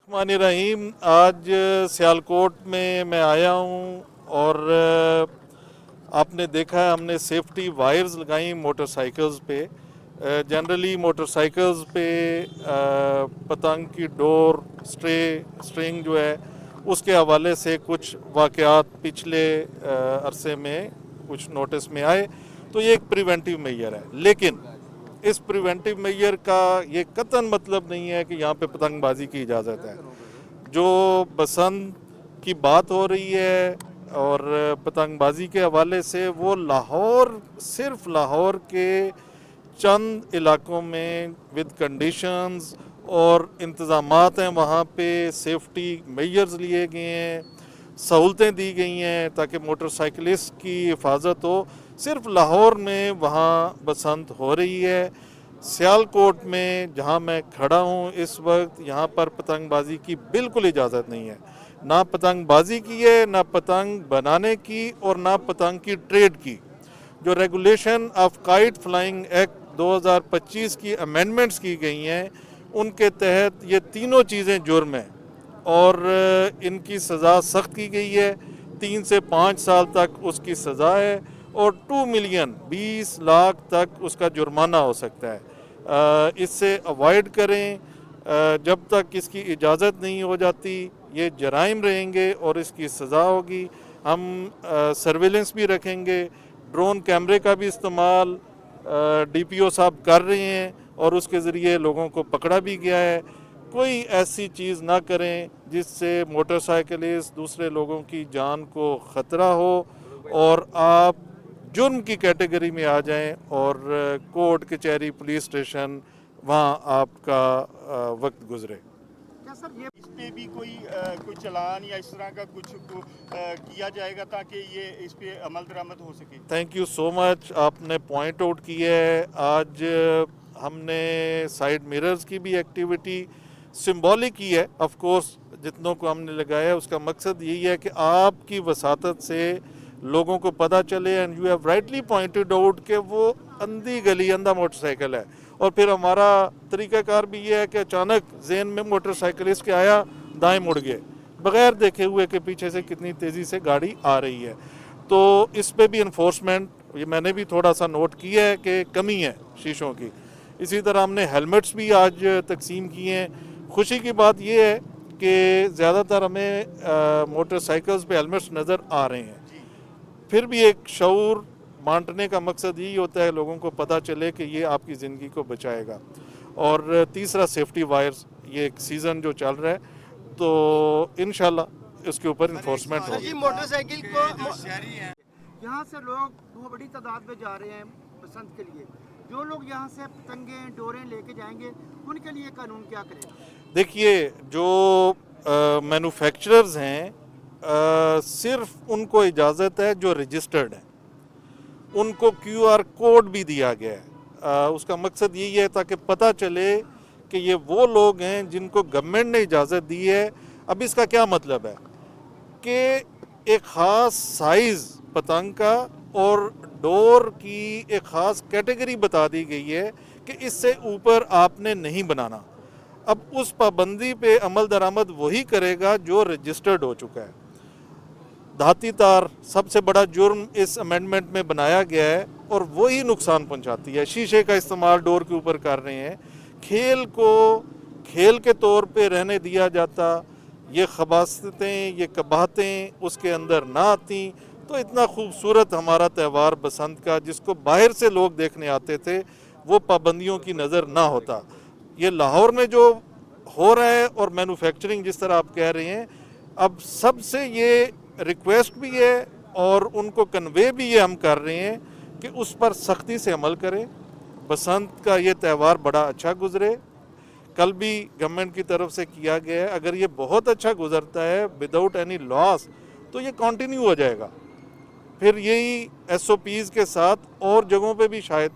रहीम। आज सियालकोट में मैं आया हूँ और आपने देखा है हमने सेफ्टी वायर्स लगाई मोटरसाइकिल्स पे। जनरली मोटरसाइकिल्स पे पतंग की डोर स्ट्रिंग जो है उसके हवाले से कुछ वाक़यात पिछले अरसे में कुछ नोटिस में आए, तो ये एक प्रिवेंटिव मेजर है। लेकिन इस प्रिवेंटिव मेजर का ये कतन मतलब नहीं है कि यहाँ पे पतंगबाजी की इजाज़त है। जो बसंत की बात हो रही है और पतंगबाजी के हवाले से, वो लाहौर, सिर्फ लाहौर के चंद इलाकों में विद कंडीशंस और इंतज़ामात हैं, वहाँ पे सेफ्टी मेजर्स लिए गए हैं, सहूलतें दी गई हैं ताकि मोटरसाइकिलिस्ट की हिफाजत हो। सिर्फ लाहौर में वहाँ बसंत हो रही है। सियालकोट में जहाँ मैं खड़ा हूँ इस वक्त, यहाँ पर पतंगबाजी की बिल्कुल इजाज़त नहीं है। ना पतंगबाजी की है, ना पतंग बनाने की, और ना पतंग की ट्रेड की। जो regulation of kite flying act 2025 की अमेंडमेंट्स की गई हैं, उनके तहत ये तीनों चीज़ें जुर्म हैं और इनकी सज़ा सख्त की गई है। 3 से 5 साल तक उसकी सज़ा है और 2 मिलियन 20 लाख तक उसका जुर्माना हो सकता है। इससे अवॉइड करें। जब तक इसकी इजाज़त नहीं हो जाती ये जराइम रहेंगे और इसकी सज़ा होगी। हम सर्वेलेंस भी रखेंगे, ड्रोन कैमरे का भी इस्तेमाल DPO साहब कर रहे हैं और उसके ज़रिए लोगों को पकड़ा भी गया है। कोई ऐसी चीज़ ना करें जिससे मोटरसाइकिलिस्ट दूसरे लोगों की जान को ख़तरा हो और आप जुर्म की कैटेगरी में आ जाएं और कोर्ट कचहरी पुलिस स्टेशन वहाँ आपका वक्त गुजरे। क्या सर ये इस पे भी कोई चालान या इस तरह का कुछ किया जाएगा ताकि ये इस पे अमल दरामद हो सके? थैंक यू सो मच, आपने पॉइंट आउट किया है। आज हमने साइड मिरर्स की भी एक्टिविटी सिंबॉलिक की है। ऑफ कोर्स जितनों को हमने लगाया उसका मकसद यही है कि आपकी वसातत से लोगों को पता चले। And you have rightly pointed out कि वो अंधी गली अंधा मोटरसाइकिल है, और फिर हमारा तरीक़ाकार भी ये है कि अचानक जहन में मोटरसाइकिलिस्ट के आया, दाएं मुड़ गए बगैर देखे हुए कि पीछे से कितनी तेज़ी से गाड़ी आ रही है। तो इस पे भी इन्फोर्समेंट, ये मैंने भी थोड़ा सा नोट किया है कि कमी है शीशों की। इसी तरह हमने हेलमेट्स भी आज तकसीम किए हैं। खुशी की बात यह है कि ज़्यादातर हमें मोटरसाइकिल्स पे हेलमेट्स नज़र आ रहे हैं। फिर भी एक शऊर बांटने का मकसद यही होता है लोगों को पता चले कि ये आपकी ज़िंदगी को बचाएगा। और तीसरा सेफ्टी वायर्स, ये एक सीज़न जो चल रहा है, तो इंशाल्लाह इसके ऊपर इन्फोर्समेंट होगी। मोटरसाइकिल को यहाँ से लोग बहुत बड़ी तादाद में जा रहे हैं बसंत के लिए। जो लोग यहाँ से पतंगे डोरें लेके जाएंगे उनके लिए कानून क्या करेगा? देखिए, जो मैन्युफैक्चरर्स हैं, सिर्फ उनको इजाज़त है जो रजिस्टर्ड है। उनको QR कोड भी दिया गया है। उसका मकसद यही है ताकि पता चले कि ये वो लोग हैं जिनको गवर्नमेंट ने इजाज़त दी है। अब इसका क्या मतलब है कि एक ख़ास साइज़ पतंग का और डोर की एक ख़ास कैटेगरी बता दी गई है कि इससे ऊपर आपने नहीं बनाना। अब उस पाबंदी पे अमल दरामद वही करेगा जो रजिस्टर्ड हो चुका है। धाती तार सबसे बड़ा जुर्म इस अमेंडमेंट में बनाया गया है और वही नुकसान पहुंचाती है। शीशे का इस्तेमाल डोर के ऊपर कर रहे हैं। खेल को खेल के तौर पे रहने दिया जाता, ये खबासतें, ये कबाहतें उसके अंदर ना आती, तो इतना खूबसूरत हमारा त्यौहार बसंत का, जिसको बाहर से लोग देखने आते थे, वो पाबंदियों की नज़र ना होता। ये लाहौर में जो हो रहा है और मैन्युफैक्चरिंग जिस तरह आप कह रहे हैं, अब सबसे ये रिक्वेस्ट भी है और उनको कन्वे भी ये हम कर रहे हैं कि उस पर सख्ती से अमल करें। बसंत का ये त्यौहार बड़ा अच्छा गुजरे। कल भी गवर्नमेंट की तरफ से किया गया है, अगर ये बहुत अच्छा गुजरता है विदाउट एनी लॉस तो ये कंटिन्यू हो जाएगा। फिर यही SOPs के साथ और जगहों पे भी शायद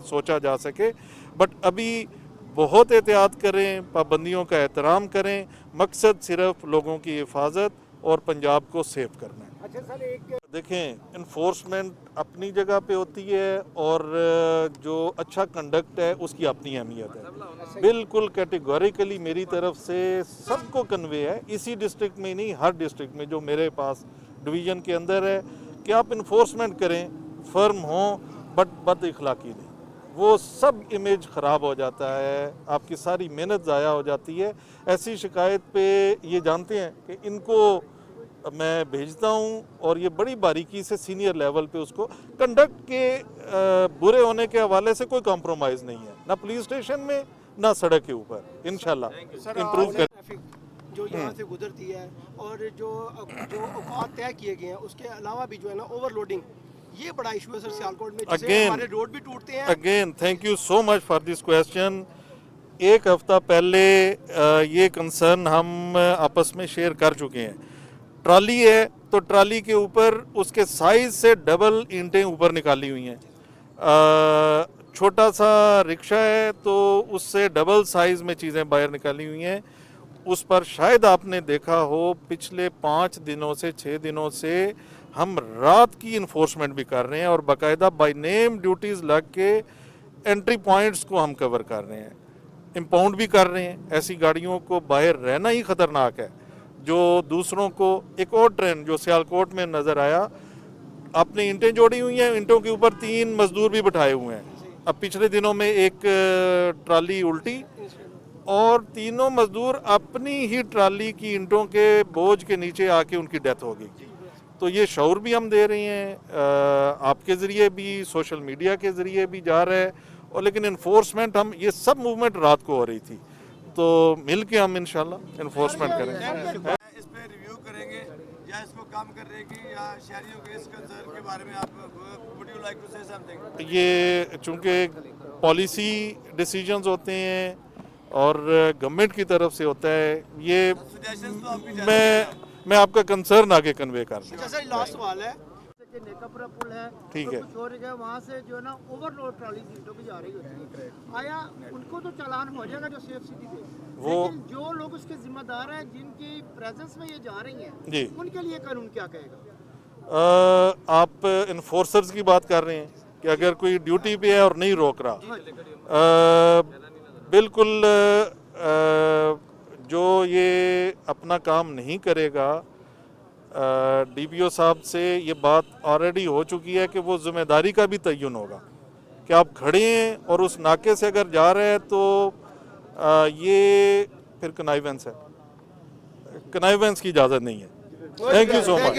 सोचा जा सके, बट अभी बहुत एहतियात करें, पाबंदियों का एहतराम करें। मकसद सिर्फ लोगों की हिफाजत और पंजाब को सेव करना है। अच्छा सर, एक देखें, इन्फोर्समेंट अपनी जगह पे होती है और जो अच्छा कंडक्ट है उसकी अपनी अहमियत है। बिल्कुल कैटेगोरिकली मेरी तरफ से सबको कन्वे है, इसी डिस्ट्रिक्ट में नहीं, हर डिस्ट्रिक्ट में जो मेरे पास डिवीज़न के अंदर है, कि आप इन्फोर्समेंट करें, फर्म हों, बट बद इखलाकी नहीं। वो सब इमेज ख़राब हो जाता है, आपकी सारी मेहनत ज़ाया हो जाती है। ऐसी शिकायत पे ये जानते हैं कि इनको मैं भेजता हूं और ये बड़ी बारीकी से सीनियर लेवल पे उसको कंडक्ट के बुरे होने के हवाले से कोई कॉम्प्रोमाइज़ नहीं है, ना पुलिस स्टेशन में ना सड़क के ऊपर। इंशाल्लाह इम्प्रूव कर। ट्रैफिक जो यहाँ से गुजरती है और जो औकात तय किए गए हैं, उसके अलावा भी जो है ना ओवरलोडिंग, ये बड़ा इशू है सर सियालकोट में, जिससे हमारे रोड भी टूटते हैं। Again thank you so much for this question. एक हफ्ता पहले ये कंसर्न हम आपस में शेयर कर चुके हैं। ट्राली है तो ट्राली के ऊपर उसके साइज से डबल ईंटें ऊपर निकाली हुई हैं। छोटा सा रिक्शा है तो उससे डबल साइज में चीज़ें बाहर निकाली हुई हैं। उस पर शायद आपने देखा हो, पिछले 5 दिनों से 6 दिनों से हम रात की इन्फोर्समेंट भी कर रहे हैं और बाकायदा बाय नेम ड्यूटीज़ लग के एंट्री पॉइंट्स को हम कवर कर रहे हैं, इम्पाउंड भी कर रहे हैं। ऐसी गाड़ियों को बाहर रहना ही ख़तरनाक है जो दूसरों को। एक और ट्रेंड जो सियालकोट में नज़र आया, आपने ईंटें जोड़ी हुई हैं, ईंटों के ऊपर 3 मजदूर भी बिठाए हुए हैं। अब पिछले दिनों में एक ट्राली उल्टी और तीनों मजदूर अपनी ही ट्राली की ईंटों के बोझ के नीचे आके उनकी डेथ हो गई। तो ये शऊर भी हम दे रहे हैं, आपके ज़रिए भी, सोशल मीडिया के ज़रिए भी जा रहा है, और लेकिन इन्फोर्समेंट हम ये सब मूवमेंट रात को हो रही थी, तो मिल के हम इंशाल्लाह इन्फोर्समेंट करेंगे। इस पे रिव्यू करेंगे या इसको काम करने की, या शहरियों के इस कंसर्न के बारे में आप would you like to say something? ये चूँकि पॉलिसी डिसीजंस होते हैं और गवर्नमेंट की तरफ से होता है, ये सजेशंस तो आपकी मैं आपका कंसर्न आगे कन्वे कर दूँ। अच्छा सर, लास्ट सवाल है कि नेकापुरा पुल है, ठीक है। कुछ और जगह वहाँ से जो है ना ओवरलोड ट्रॉली सीटों की जा रही होती है, आया उनको तो चालान हो जाएगा जो सेफ सिटी पे, लेकिन जो लोग उसके जिम्मेदार हैं, जिनकी प्रेजेंस में ये जा रही हैं जी, उनके लिए कानून क्या कहेगा? आप इन्फोर्सर्स की बात कर रहे हैं कि अगर कोई ड्यूटी पे है और नहीं रोक रहा, बिल्कुल जो ये अपना काम नहीं करेगा, डीपीओ साहब से ये बात ऑलरेडी हो चुकी है कि वो जिम्मेदारी का भी तयन होगा कि आप खड़े हैं और उस नाके से अगर जा रहे हैं तो ये फिर कनाइवेंस है, कनाइवेंस की इजाज़त नहीं है। Thank you so much.